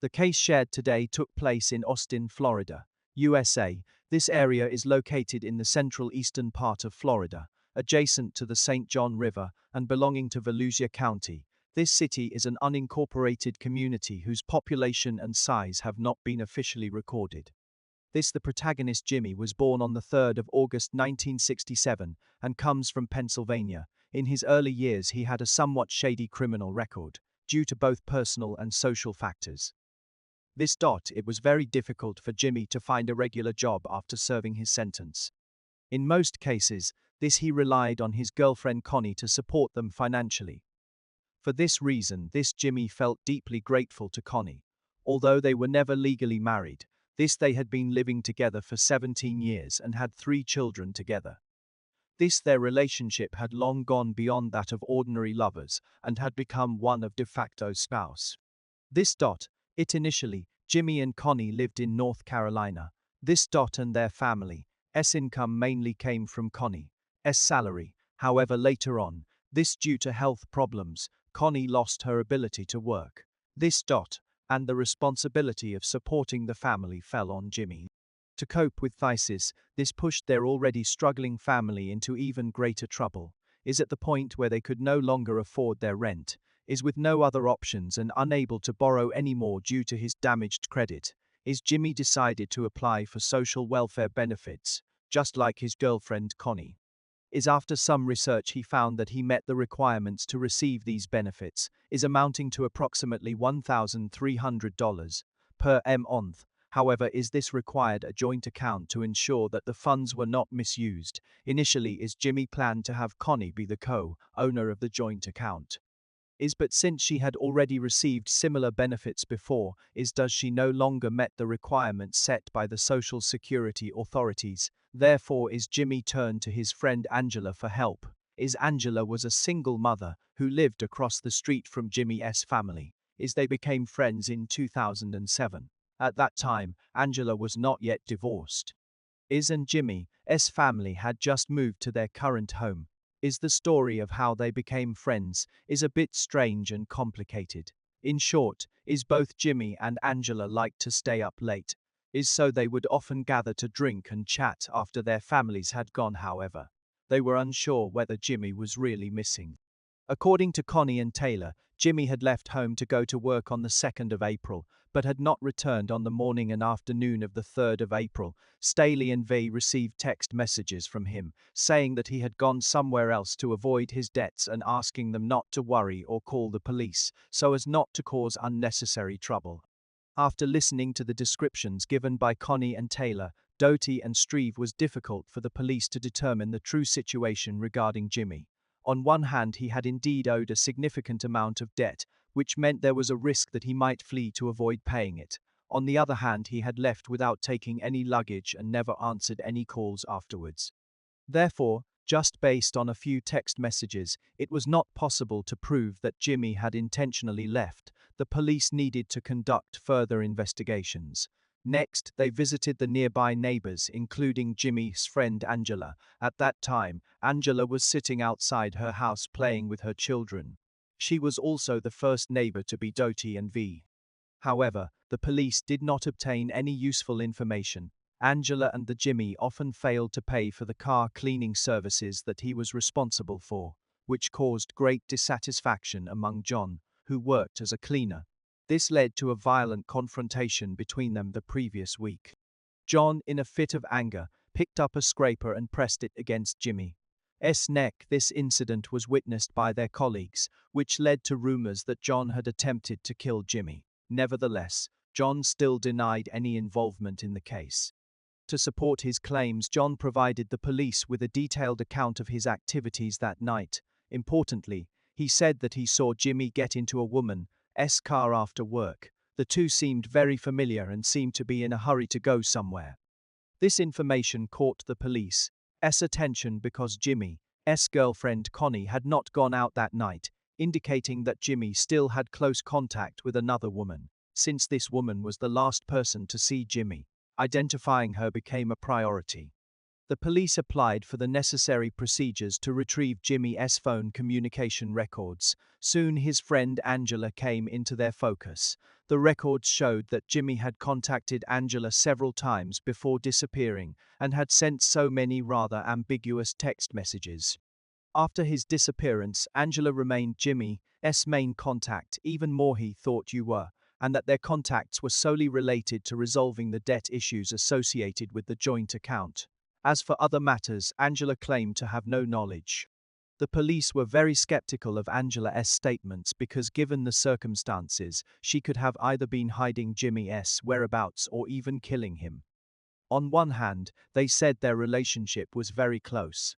The case shared today took place in Austin, Florida, USA. This area is located in the central eastern part of Florida, adjacent to the St. John River and belonging to Volusia County. This city is an unincorporated community whose population and size have not been officially recorded. The protagonist Jimmy was born on the 3rd of August 1967 and comes from Pennsylvania. In his early years he had a somewhat shady criminal record, due to both personal and social factors. It was very difficult for Jimmy to find a regular job after serving his sentence. In most cases, he relied on his girlfriend Connie to support them financially. For this reason, Jimmy felt deeply grateful to Connie. Although they were never legally married, they had been living together for 17 years and had 3 children together. Their relationship had long gone beyond that of ordinary lovers and had become one of de facto spouse. Initially, Jimmy and Connie lived in North Carolina. And their family's income mainly came from Connie's salary. However, later on, due to health problems, Connie lost her ability to work. And the responsibility of supporting the family fell on Jimmy. To cope with this pushed their already struggling family into even greater trouble. At the point where they could no longer afford their rent, with no other options and unable to borrow anymore due to his damaged credit, Jimmy decided to apply for social welfare benefits, just like his girlfriend Connie. After some research he found that he met the requirements to receive these benefits, amounting to approximately $1,300 per month. However, this required a joint account to ensure that the funds were not misused. Initially, Jimmy planned to have Connie be the co-owner of the joint account. But since she had already received similar benefits before, she no longer met the requirements set by the Social Security authorities. Therefore, Jimmy turned to his friend Angela for help. Angela was a single mother who lived across the street from Jimmy's family. They became friends in 2007. At that time, Angela was not yet divorced. And Jimmy's family had just moved to their current home. The story of how they became friends is a bit strange and complicated. In short, both Jimmy and Angela liked to stay up late. So they would often gather to drink and chat after their families had gone. However, they were unsure whether Jimmy was really missing. According to Connie and Taylor, Jimmy had left home to go to work on the 2nd of April, but had not returned on the morning and afternoon of the 3rd of April. Staley and V received text messages from him, saying that he had gone somewhere else to avoid his debts and asking them not to worry or call the police, so as not to cause unnecessary trouble. After listening to the descriptions given by Connie and Taylor, Doty and Streve was difficult for the police to determine the true situation regarding Jimmy. On one hand, he had indeed owed a significant amount of debt, which meant there was a risk that he might flee to avoid paying it. On the other hand, he had left without taking any luggage and never answered any calls afterwards. Therefore, just based on a few text messages, it was not possible to prove that Jimmy had intentionally left. The police needed to conduct further investigations. Next, they visited the nearby neighbors, including Jimmy's friend Angela. At that time, Angela was sitting outside her house playing with her children. She was also the first neighbor to be Doty and V. However, the police did not obtain any useful information. Angela and the Jimmy often failed to pay for the car cleaning services that he was responsible for, which caused great dissatisfaction among John, who worked as a cleaner. This led to a violent confrontation between them the previous week. John, in a fit of anger, picked up a scraper and pressed it against Jimmy's neck. This incident was witnessed by their colleagues, which led to rumors that John had attempted to kill Jimmy. Nevertheless, John still denied any involvement in the case. To support his claims, John provided the police with a detailed account of his activities that night. Importantly, he said that he saw Jimmy get into a woman's car after work. The two seemed very familiar and seemed to be in a hurry to go somewhere. This information caught the police's attention because Jimmy's girlfriend Connie had not gone out that night, indicating that Jimmy still had close contact with another woman. Since this woman was the last person to see Jimmy, identifying her became a priority. The police applied for the necessary procedures to retrieve Jimmy's phone communication records. Soon his friend Angela came into their focus. The records showed that Jimmy had contacted Angela several times before disappearing and had sent so many rather ambiguous text messages. After his disappearance, Angela remained Jimmy's main contact. Even more, he thought you were, and that their contacts were solely related to resolving the debt issues associated with the joint account. As for other matters, Angela claimed to have no knowledge. The police were very skeptical of Angela's statements because, given the circumstances, she could have either been hiding Jimmy's whereabouts or even killing him. On one hand, they said their relationship was very close.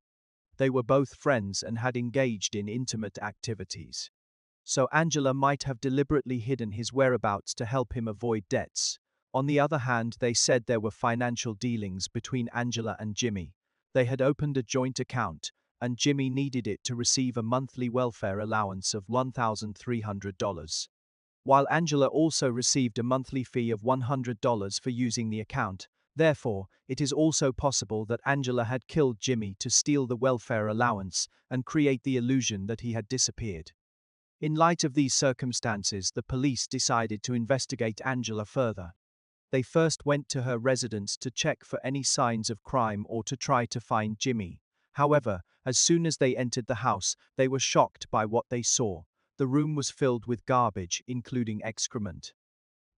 They were both friends and had engaged in intimate activities. So Angela might have deliberately hidden his whereabouts to help him avoid debts. On the other hand, they said there were financial dealings between Angela and Jimmy. They had opened a joint account, and Jimmy needed it to receive a monthly welfare allowance of $1,300. While Angela also received a monthly fee of $100 for using the account. Therefore, it is also possible that Angela had killed Jimmy to steal the welfare allowance and create the illusion that he had disappeared. In light of these circumstances, the police decided to investigate Angela further. They first went to her residence to check for any signs of crime or to try to find Jimmy. However, as soon as they entered the house, they were shocked by what they saw. The room was filled with garbage, including excrement.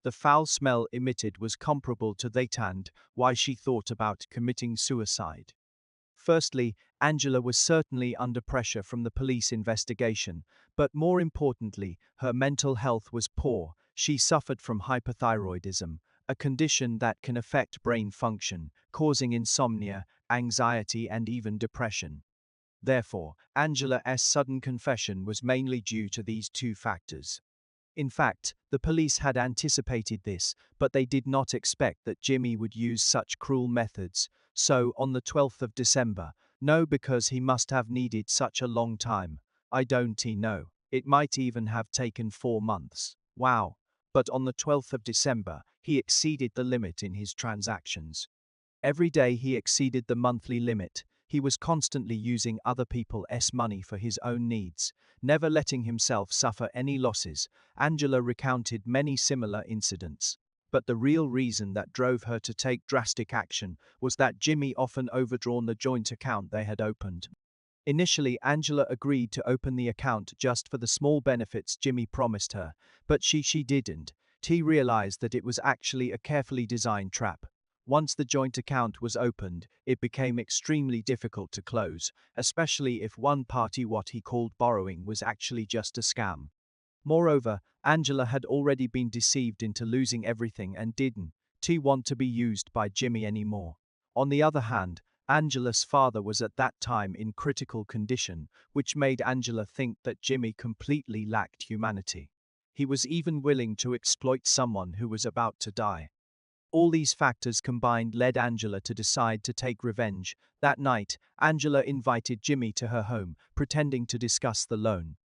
The foul smell emitted was comparable to that and why she thought about committing suicide. Firstly, Angela was certainly under pressure from the police investigation, but more importantly, her mental health was poor. She suffered from hypothyroidism, a condition that can affect brain function, causing insomnia, anxiety, and even depression. Therefore, Angela's sudden confession was mainly due to these two factors. In fact, the police had anticipated this, but they did not expect that Jimmy would use such cruel methods. So, on the 12th of December, no, because he must have needed such a long time. I don't know. It might even have taken 4 months. Wow. But on the 12th of December, he exceeded the limit in his transactions. Every day he exceeded the monthly limit. He was constantly using other people's money for his own needs, never letting himself suffer any losses. Angela recounted many similar incidents. But the real reason that drove her to take drastic action was that Jimmy often overdrawn the joint account they had opened. Initially, Angela agreed to open the account just for the small benefits Jimmy promised her, but she didn't. She realized that it was actually a carefully designed trap. Once the joint account was opened, it became extremely difficult to close, especially if one party what he called borrowing was actually just a scam. Moreover, Angela had already been deceived into losing everything and didn't want to be used by Jimmy anymore. On the other hand, Angela's father was at that time in critical condition, which made Angela think that Jimmy completely lacked humanity. He was even willing to exploit someone who was about to die. All these factors combined led Angela to decide to take revenge. That night, Angela invited Jimmy to her home, pretending to discuss the loan.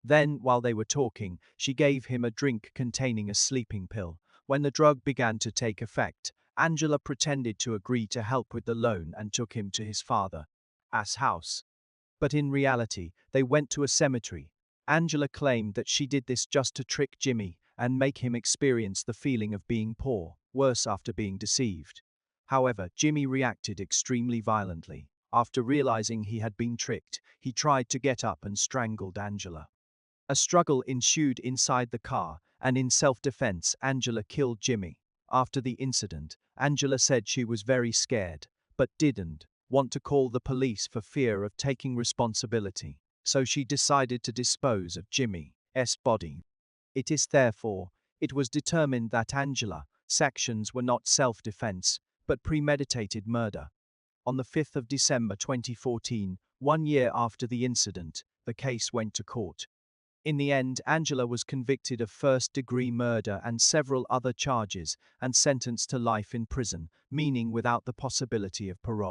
Then, while they were talking, she gave him a drink containing a sleeping pill. When the drug began to take effect, Angela pretended to agree to help with the loan and took him to his father's house. But in reality, they went to a cemetery. Angela claimed that she did this just to trick Jimmy and make him experience the feeling of being poor, worse after being deceived. However, Jimmy reacted extremely violently. After realizing he had been tricked, he tried to get up and strangled Angela. A struggle ensued inside the car, and in self-defense, Angela killed Jimmy. After the incident, Angela said she was very scared, but didn't want to call the police for fear of taking responsibility. So she decided to dispose of Jimmy's body. It was determined that Angela's actions were not self-defense, but premeditated murder. On the 5th of December 2014, 1 year after the incident, the case went to court. In the end, Angela was convicted of first-degree murder and several other charges and sentenced to life in prison, meaning without the possibility of parole.